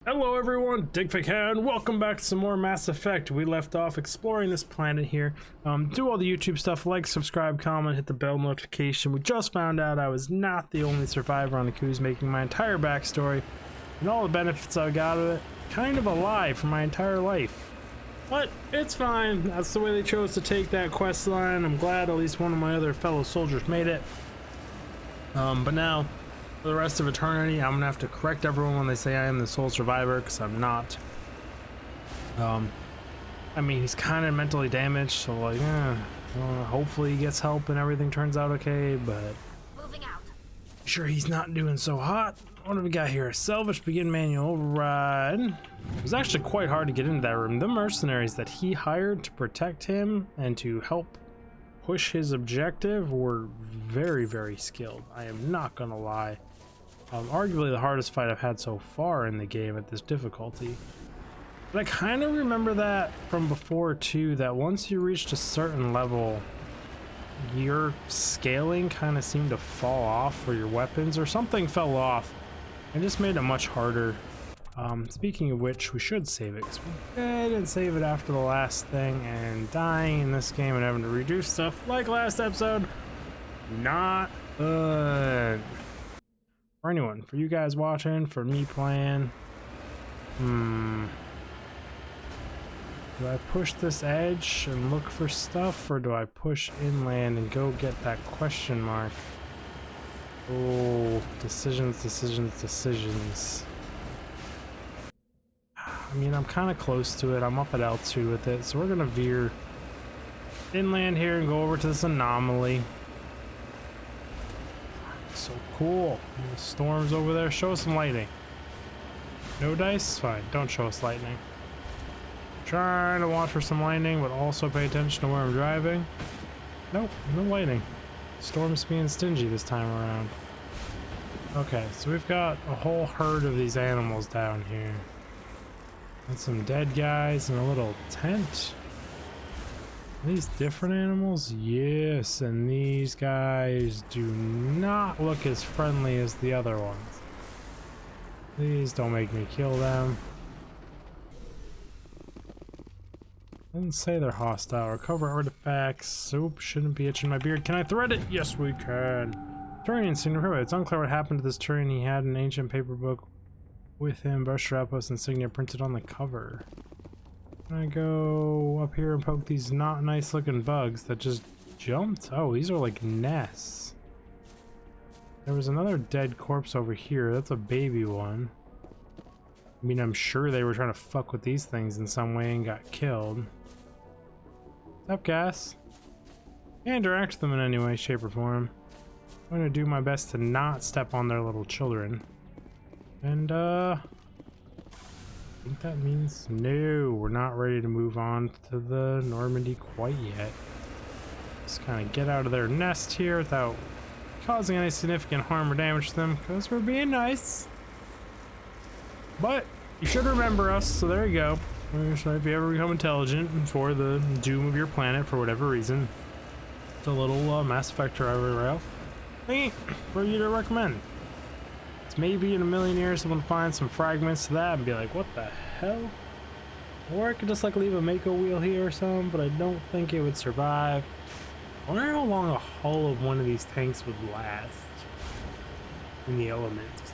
Hello everyone, Digfig here, and welcome back to some more Mass Effect. We left off exploring this planet here. Do all the YouTube stuff, like, subscribe, comment, hit the bell notification. We just found out I was not the only survivor on the cruise, making my entire backstory and all the benefits I got of it kind of a lie for my entire life. But it's fine, that's the way they chose to take that quest line. I'm glad at least one of my other fellow soldiers made it. But now, for the rest of eternity, I'm gonna have to correct everyone when they say I am the sole survivor, because I'm not. I mean, he's kind of mentally damaged, so like, hopefully he gets help and everything turns out okay, but moving out. Sure he's not doing so hot. What do we got here? Salvage, begin manual override. It was actually quite hard to get into that room. The mercenaries that he hired to protect him and to help push his objective were very, very skilled. I am not gonna lie. Arguably the hardest fight I've had so far in the game at this difficulty. But I kind of remember that from before too, that once you reached a certain level, your scaling kind of seemed to fall off for your weapons, or something fell off and just made it much harder. Speaking of which, we should save it, because we didn't save it after the last thing, and dying in this game and having to redo stuff like last episode, not good. For anyone, for you guys watching, for me playing, do I push this edge and look for stuff, or do I push inland and go get that question mark? Oh, decisions. I mean, I'm kind of close to it. I'm up at altitude with it, so we're gonna veer inland here and go over to this anomaly. So cool. The storm's over there. Show us some lightning. No dice? Fine. Don't show us lightning. Trying to watch for some lightning, but also pay attention to where I'm driving. Nope, no lightning. Storm's being stingy this time around. Okay, so we've got a whole herd of these animals down here. And some dead guys in a little tent. Are these different animals? Yes, and these guys do not look as friendly as the other ones. Please don't make me kill them. Didn't say they're hostile. Recover artifacts. Soap shouldn't be itching my beard. Can I thread it? Yes, we can. Turian seemed to hurt. It's unclear what happened to this Turian. He had an ancient paper book with him, brush outpost insignia printed on the cover. Can I go up here and poke these not nice looking bugs that just jumped? Oh, these are like nests. There was another dead corpse over here. That's a baby one. I mean, I'm sure they were trying to fuck with these things in some way and got killed. What's up, guys? Can't interact with them in any way, shape, or form. I'm gonna do my best to not step on their little children. And I think that means no, we're not ready to move on to the Normandy quite yet. Just kind of get out of their nest here without causing any significant harm or damage to them, because we're being nice. But you should remember us, so there you go. So if you ever become intelligent for the doom of your planet for whatever reason, it's a little Mass Effect driver rail thingy for you to recommend. It's maybe in a million years someone finds some fragments to that and be like, what the hell? Or I could just like leave a Mako wheel here or something, but I don't think it would survive. I wonder how long a hull of one of these tanks would last in the elements.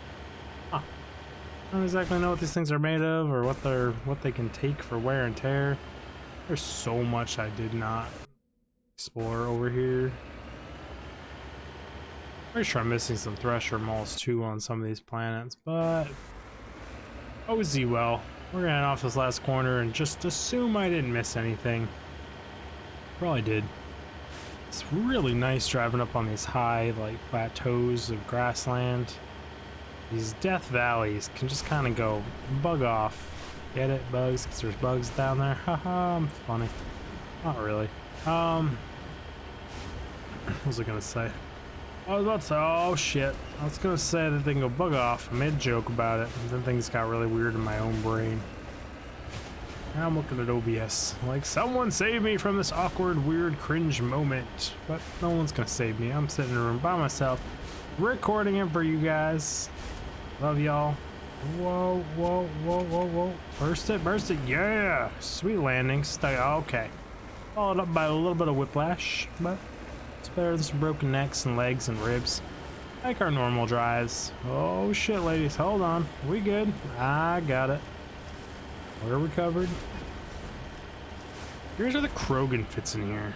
Huh. I don't exactly know what these things are made of or what they can take for wear and tear. There's so much I did not explore over here. Pretty sure I'm missing some Thresher Moles too on some of these planets, but OZ well. We're gonna head off this last corner and just assume I didn't miss anything. Probably did. It's really nice driving up on these high like plateaus of grassland. These death valleys can just kind of go bug off. Get it, bugs? Because there's bugs down there. Haha, I'm funny. Not really. What was I gonna say? I was about to say, oh shit. I was gonna say that they can go bug off. I made a joke about it, and then things got really weird in my own brain. Now I'm looking at OBS. Like, someone save me from this awkward, weird, cringe moment. But no one's gonna save me. I'm sitting in a room by myself, recording it for you guys. Love y'all. Whoa, whoa, whoa, whoa, whoa. Burst it, yeah! Sweet landing, stay, okay. Followed up by a little bit of whiplash, but it's better than some broken necks and legs and ribs. Like our normal drives. Oh shit, ladies, hold on. We good? I got it. We're recovered. Here's where the Krogan fits in here.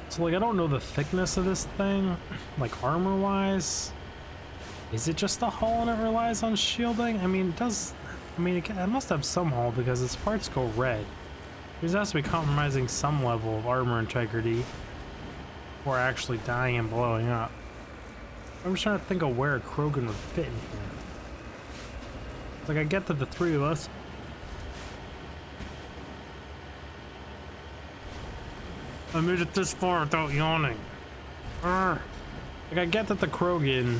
So, like, I don't know the thickness of this thing, like, armor-wise. Is it just the hull and it relies on shielding? I mean, it does... I mean, it must have some hull because its parts go red. There has to be compromising some level of armor integrity before actually dying and blowing up. I'm just trying to think of where a Krogan would fit in here. Like, I get that the three of us... I made it this far without yawning. Like, I get that the Krogan...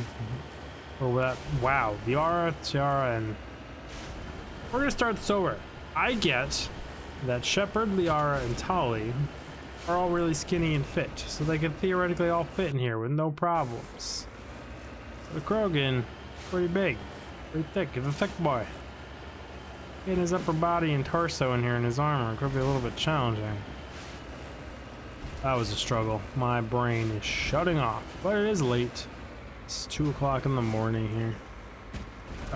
Or that... Wow. Liara, Tiara, and... We're gonna start sober. I get that Shepard, Liara, and Tali are all really skinny and fit, so they can theoretically all fit in here with no problems. So the Krogan, pretty big, pretty thick, he's a thick boy. Getting his upper body and torso in here and his armor could be a little bit challenging. That was a struggle. My brain is shutting off, but it is late. It's 2 o'clock in the morning here.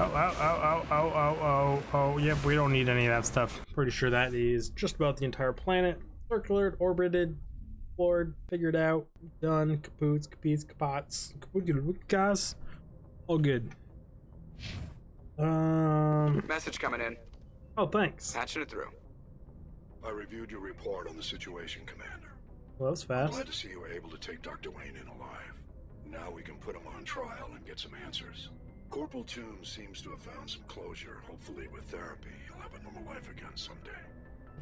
Oh, yep, we don't need any of that stuff. Pretty sure that is just about the entire planet. Circular, orbited, explored, figured out, done, kapoots, kapots, guys. All good. Message coming in. Oh, thanks. Patching it through. I reviewed your report on the situation, Commander. Well, that was I'm fast. glad to see you were able to take Dr. Wayne in alive. Now we can put him on trial and get some answers. Corporal Toombs seems to have found some closure. Hopefully with therapy, he'll have a normal life again someday.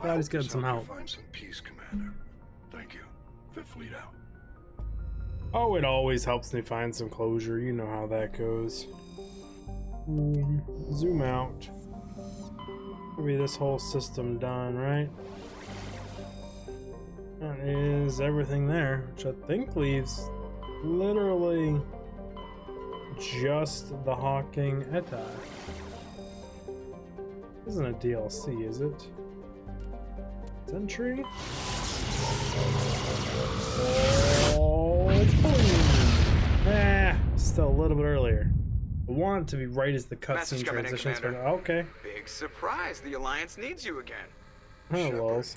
Glad he's getting some help. Find some peace, Commander. Thank you. Fifth Fleet out. Oh, it always helps me find some closure. You know how that goes. Zoom out. Maybe this whole system done, right? That is everything there, which I think leaves literally just the Hawking Eta. This isn't a DLC, is it? Sentry? Oh, still a little bit earlier. I want it to be right as the cutscene transitions. Okay. Big surprise. The Alliance needs you again. Oh, lulz.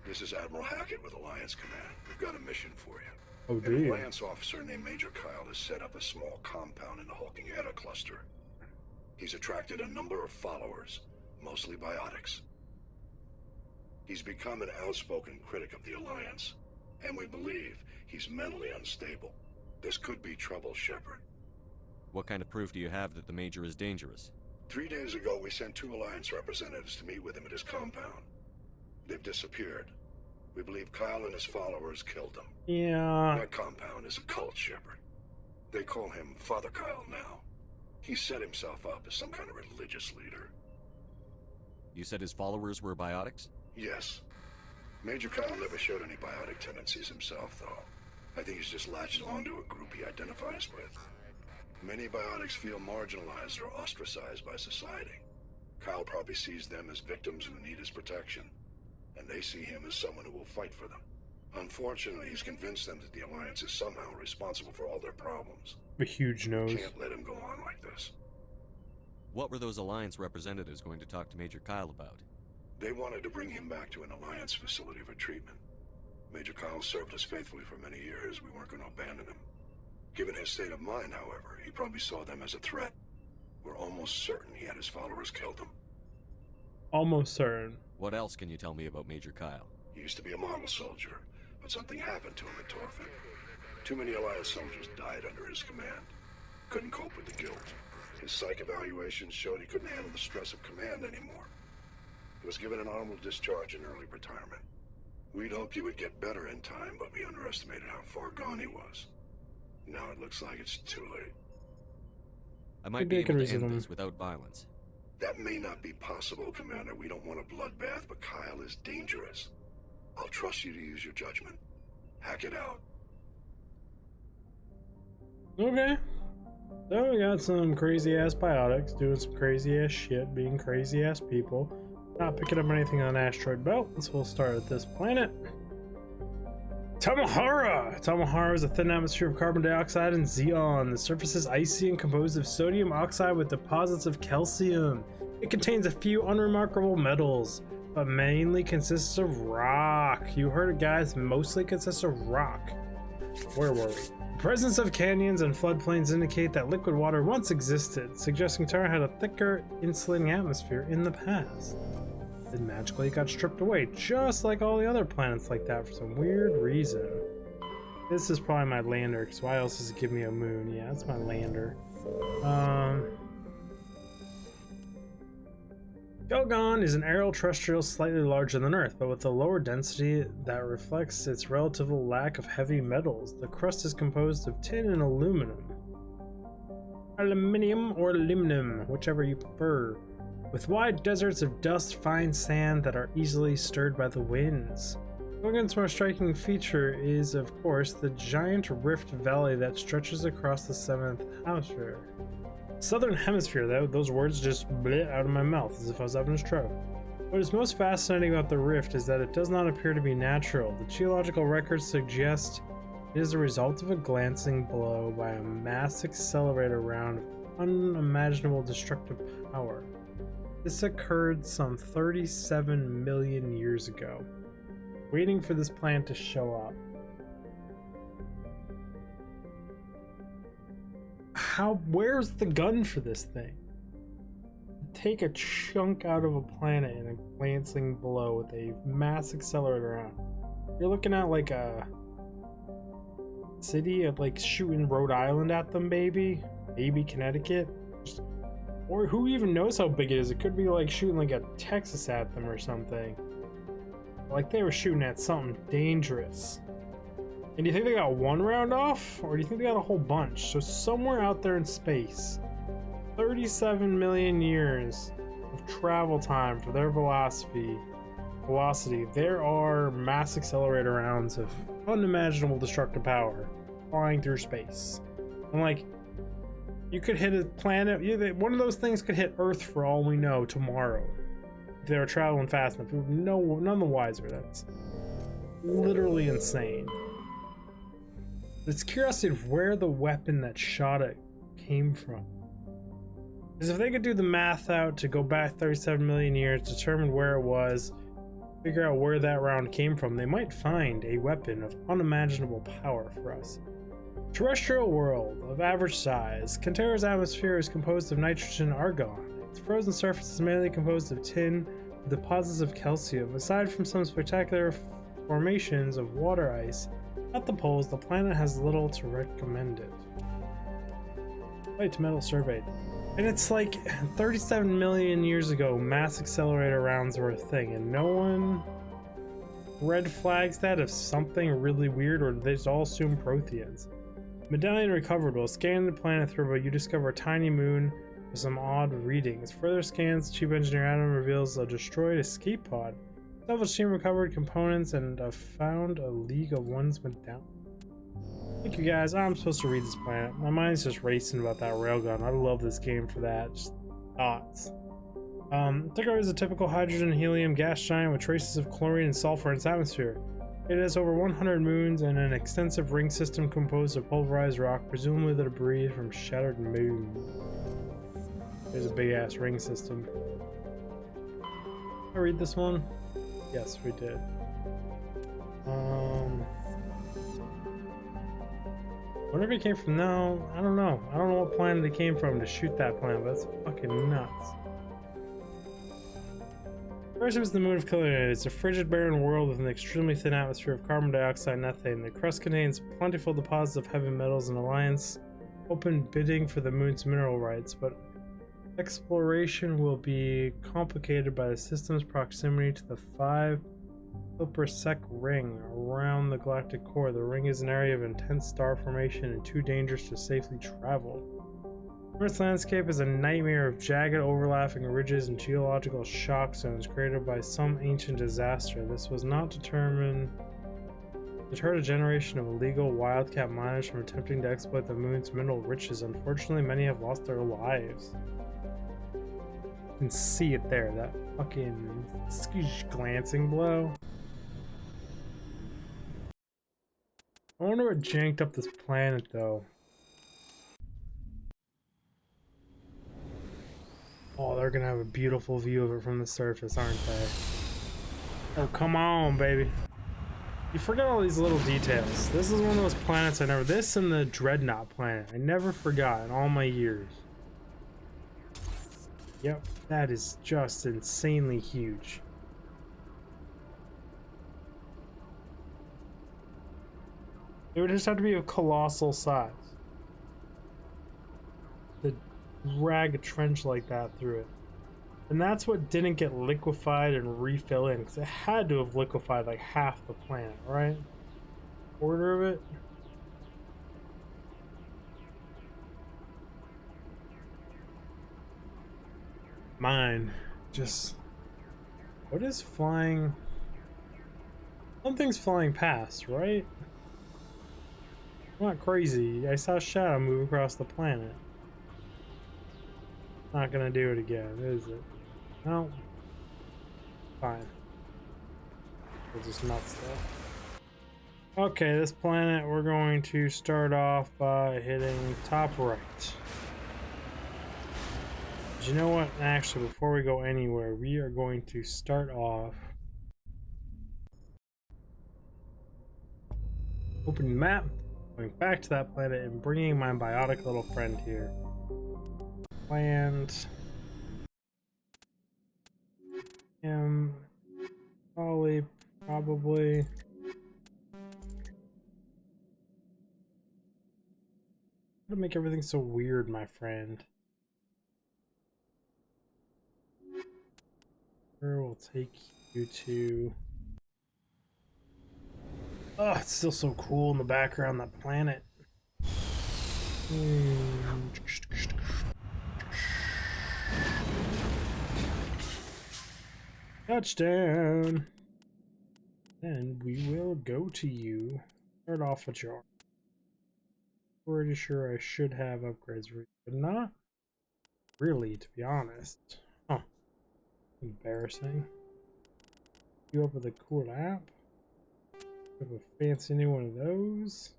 This is Admiral Hackett with Alliance Command. We've got a mission for you. Oh, An dear. Alliance officer named Major Kyle has set up a small compound in the Hawking Eta cluster. He's attracted a number of followers, mostly biotics. He's become an outspoken critic of the Alliance, and we believe he's mentally unstable. This could be trouble, Shepard. What kind of proof do you have that the Major is dangerous? 3 days ago, we sent 2 Alliance representatives to meet with him at his compound. They've disappeared. We believe Kyle and his followers killed them. Yeah. That compound is a cult, Shepard. They call him Father Kyle now. He set himself up as some kind of religious leader. You said his followers were biotics? Yes. Major Kyle never showed any biotic tendencies himself, though. I think he's just latched onto a group he identifies with. Many biotics feel marginalized or ostracized by society. Kyle probably sees them as victims who need his protection, and they see him as someone who will fight for them. Unfortunately, he's convinced them that the Alliance is somehow responsible for all their problems. A huge nose. Can't let him go on like this. What were those Alliance representatives going to talk to Major Kyle about? They wanted to bring him back to an Alliance facility for treatment. Major Kyle served us faithfully for many years. We weren't going to abandon him. Given his state of mind, however, he probably saw them as a threat. We're almost certain he had his followers killed him. Almost certain. What else can you tell me about Major Kyle? He used to be a model soldier, but something happened to him at Torfin. Too many Alliance soldiers died under his command. Couldn't cope with the guilt. His psych evaluations showed he couldn't handle the stress of command anymore. He was given an honorable discharge and early retirement. We'd hoped he would get better in time, but we underestimated how far gone he was. Now it looks like it's too late. I might be able to end this without violence. That may not be possible, Commander. We don't want a bloodbath, but Kyle is dangerous. I'll trust you to use your judgment. Hack it out. Okay. So we got some crazy ass biotics doing some crazy ass shit, being crazy ass people. Not picking up anything on an asteroid belt, so we'll start at this planet. Tamahara! Tamahara is a thin atmosphere of carbon dioxide and xenon. The surface is icy and composed of sodium oxide with deposits of calcium. It contains a few unremarkable metals, but mainly consists of rock. You heard it, guys, mostly consists of rock. Where were we? The presence of canyons and floodplains indicate that liquid water once existed, suggesting Terra had a thicker, insulating atmosphere in the past. It magically got stripped away, just like all the other planets like that for some weird reason. This is probably my lander, because why else does it give me a moon? Yeah, that's my lander. Gelgon is an aerial terrestrial slightly larger than Earth, but with a lower density that reflects its relative lack of heavy metals. The crust is composed of tin and aluminum. Aluminium or aluminum, whichever you prefer. With wide deserts of dust, fine sand that are easily stirred by the winds. Gelgon's most striking feature is, of course, the giant rift valley that stretches across the 7th hemisphere. Southern hemisphere, though, those words just bled out of my mouth as if I was having a stroke. What is most fascinating about the rift is that it does not appear to be natural. The geological records suggest it is the result of a glancing blow by a mass accelerator round of unimaginable destructive power. This occurred some 37 million years ago. Waiting for this planet to show up. Where's the gun for this thing? Take a chunk out of a planet in a glancing blow with a mass accelerator on. You're looking at like a city of like shooting Rhode Island at them, maybe Connecticut. Or who even knows how big it is? It could be like shooting like a Texas at them or something. Like they were shooting at something dangerous. And do you think they got one round off? Or do you think they got a whole bunch? So somewhere out there in space, 37 million years of travel time for their velocity, there are mass accelerator rounds of unimaginable destructive power flying through space. And like, you could hit a planet, one of those things could hit Earth for all we know tomorrow. If they were traveling fast enough, none the wiser. That's literally insane. It's curiosity of where the weapon that shot it came from. Because if they could do the math out to go back 37 million years, determine where it was, figure out where that round came from, they might find a weapon of unimaginable power for us. Terrestrial world of average size. Cantera's atmosphere is composed of nitrogen and argon. Its frozen surface is mainly composed of tin with deposits of calcium. Aside from some spectacular formations of water ice at the poles, the planet has little to recommend it. Light to metal surveyed. And it's like 37 million years ago, mass accelerator rounds were a thing, and no one red flags that as something really weird, or they just all assume Protheans. Medallion recovered. While scanning the planet through, you discover a tiny moon with some odd readings. Further scans, Chief Engineer Adam reveals a destroyed escape pod. Salvage team recovered components and found a League of One's medallion. Thank you guys. I'm supposed to read this planet. My mind's just racing about that railgun. I love this game for that. Just thoughts. Tycho is a typical hydrogen and helium gas giant with traces of chlorine and sulfur in its atmosphere. It has over 100 moons and an extensive ring system composed of pulverized rock, presumably the debris from shattered moons. There's a big ass ring system. Did I read this one? Yes, we did. Wherever it came from, no, I don't know. I don't know what planet it came from to shoot that planet, but that's fucking nuts. First, it was the moon of Caligula. It's a frigid, barren world with an extremely thin atmosphere of carbon dioxide and methane. The crust contains plentiful deposits of heavy metals, and Alliance opened bidding for the moon's mineral rights, but exploration will be complicated by the system's proximity to the 5 Kilpersec ring around the galactic core. The ring is an area of intense star formation and too dangerous to safely travel. Earth's landscape is a nightmare of jagged overlapping ridges and geological shock zones created by some ancient disaster. This was not determined Deterred a generation of illegal wildcat miners from attempting to exploit the moon's mineral riches. Unfortunately, many have lost their lives. You can see it there, that fucking glancing blow. I wonder what janked up this planet, though. Oh, they're gonna have a beautiful view of it from the surface, aren't they? Oh, come on, baby. You forget all these little details. This is one of those planets I never... This and the Dreadnought planet. I never forgot in all my years. Yep, that is just insanely huge. It would just have to be of colossal size to drag a trench like that through it. And that's what didn't get liquefied and refill in, because it had to have liquefied like half the planet, right? Quarter of it. Mine. Just... What is flying? Something's flying past, right? I'm not crazy. I saw a shadow move across the planet. Not gonna do it again, is it? No. Fine. We'll just melt stuff. Okay, this planet we're going to start off by hitting top right. But you know what? Actually, before we go anywhere, we are going to start off opening the map, going back to that planet, and bringing my biotic little friend here. Land him probably to make everything so weird, my friend. Where will take you to? Oh, it's still so cool in the background, that planet. Touchdown! And we will go to you. Start off with your... Pretty sure I should have upgrades, but not really, to be honest. Huh. Embarrassing. You up with a cool app? Have a fancy new one of those.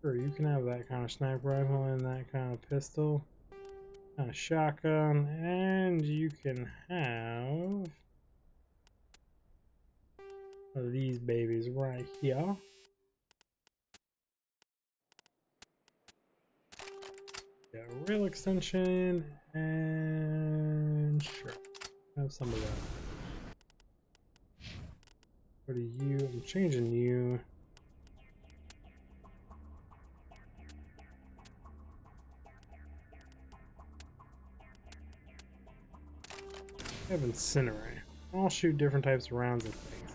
Sure, you can have that kind of sniper rifle and that kind of pistol. Kind of shotgun, and you can have one of these babies right here. Yeah, rail extension, and sure, have some of that. Go to you. I'm changing you. I have incinerate. I'll shoot different types of rounds at things.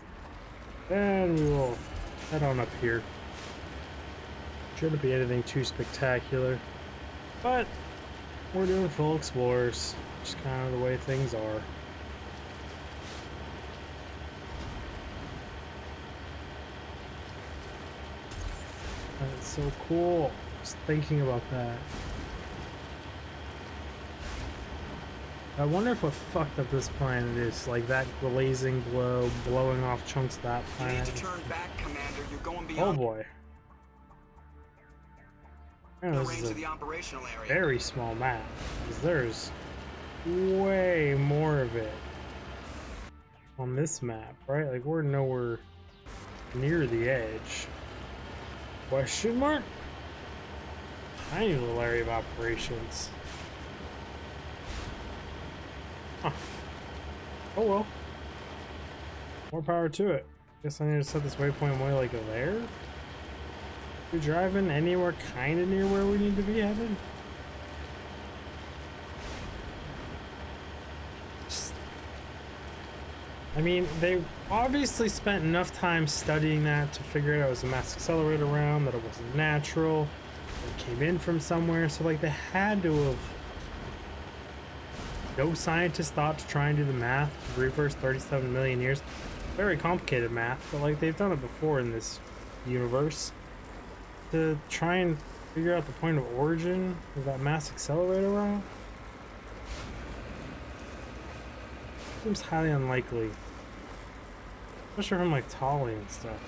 Then we will head on up here. Shouldn't be anything too spectacular, but we're doing full explorers. Just kind of the way things are. That's so cool. Just thinking about that. I wonder if what fucked up this planet is, like that blazing glow blowing off chunks of that planet. You need to turn back, Commander. You're going Oh beyond boy. Man, the this range is of the a operational area. very small map, because there's way more of it on this map, right? Like we're nowhere near the edge. Question mark? Tiny little area of operations. Huh. Oh well. More power to it. Guess I need to set this waypoint more like there. We're driving anywhere kind of near where we need to be headed. I mean, they obviously spent enough time studying that to figure out it was a mass accelerator round, that it wasn't natural, it came in from somewhere, so like they had to have... No scientist thought to try and do the math to reverse 37 million years. very complicated math, but like they've done it before in this universe. To try and figure out the point of origin of that mass accelerator round seems highly unlikely. Especially from like Tali and stuff.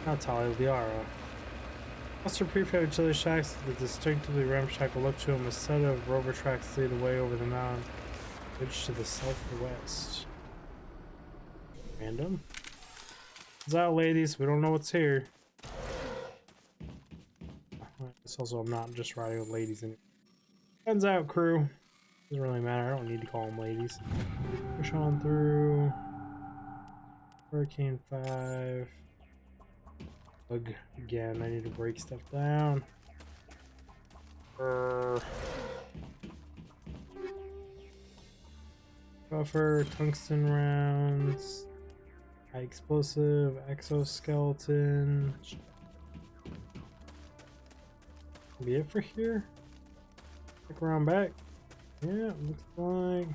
Not Tali, Liara. Cluster prefab utility shacks with distinctively ramshackle look to them. A set of rover tracks lead away over the mountain, ridge to the southwest. Random. It's out, ladies. We don't know what's here. It's also I'm not just riding with ladies anymore. Guns out, crew. Doesn't really matter. I don't need to call them ladies. Push on through. Hurricane 5. Ugh, again, I need to break stuff down. Buffer, tungsten rounds, high explosive, exoskeleton. Be it for here? Stick around back. Yeah, looks like.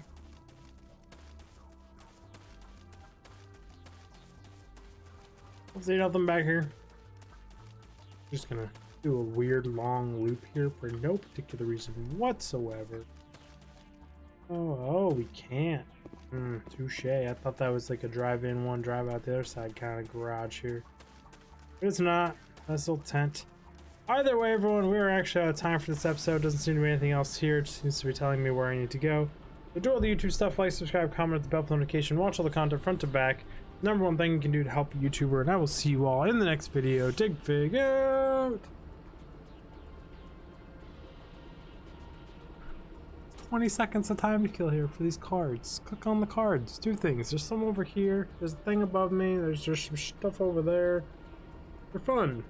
See nothing back here. Just gonna do a weird long loop here for no particular reason whatsoever. Oh, we can't. Touche. I thought that was like a drive in one, drive out the other side kind of garage here. But it's not. Nice little tent. Either way, everyone, we are actually out of time for this episode. Doesn't seem to be anything else here. It seems to be telling me where I need to go. So do all the YouTube stuff, like, subscribe, comment, hit the bell for notification, watch all the content front to back. Number one thing you can do to help a YouTuber, and I will see you all in the next video. Dig Fig out! 20 seconds of time to kill here for these cards. Click on the cards. Do things. There's some over here. There's a thing above me. There's some stuff over there. They're fun.